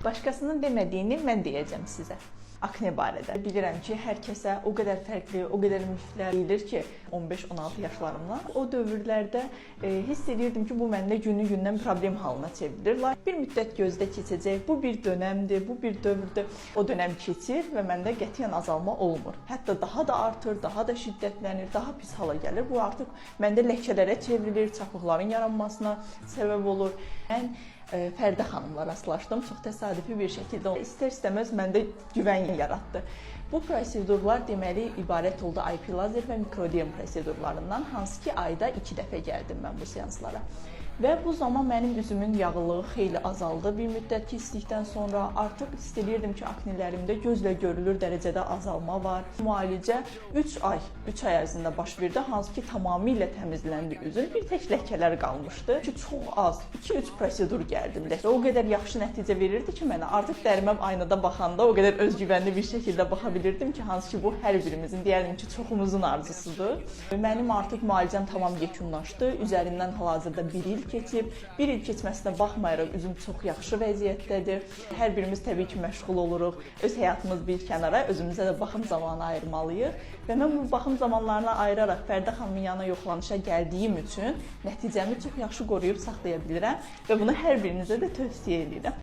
Başqasının demədiyini mən deyəcəm sizə. Akne barədə. Bilirəm ki, hər kəsə o qədər fərqli, o qədər miflər deyilir ki, 15-16 yaşlarımdan. O dövrlərdə hiss edirdim ki, bu məndə günü-gündən problem halına çevrilir. Bir müddət gözdə keçəcək, bu bir dönəmdir, bu bir dövrdür. O dönəm keçir və məndə qətiyyən azalma olmur. Hətta daha da artır, daha da şiddətlənir, daha pis hala gəlir. Bu artıq məndə ləkələrə çevrilir, çapıqların yaranmasına səbəb olur. Mən Fərdə xanımla rastlaşdım. Çox təsadüfi bir şəkildə istər-istəməz məndə güvən yaratdı. Bu prosedurlar deməli ibarət oldu IP lazer və mikroderm prosedurlarından, hansı ki ayda 2 dəfə gəldim mən bu seanslara. Və bu zaman mənim üzümün yağlılığı xeyli azaldı. Bir müddət keçdikdən sonra artıq hiss edirdim ki, aknelerimdə gözlə görülür dərəcədə azalma var. Müalicə 3 ay ərzində baş verdi, hansı ki tamamilə təmizləndi üzüm. Bir tək ləkələr qalmışdı ki, çox az 2-3 prosedur gəldim. O qədər yaxşı nəticə verirdi ki, mənə artıq dəriməm aynada baxanda o qədər özgüvənli bir şəkildə baxa bilirdim ki, hansı ki bu hər birimizin, deyərdim ki, çoxumuzun arzusudur. Mənim artıq müalicəm tamam yekunlaşdı. Üzərindən hal-hazırda 1 il keçib. 1 il keçməsinə baxmayaraq üzüm çox yaxşı vəziyyətdədir. Hər birimiz təbii ki məşğul oluruq. Öz həyatımız bir kənara, özümüzə də baxım zamanı ayırmalıyıq. Və mən bu baxım zamanlarına ayıraraq Fərdə xanımın yanına yoxlanışa gəldiyim üçün nəticəmi çox yaxşı qoruyub saxlaya bilirəm və bunu hər birinizə də tövsiyə edirəm.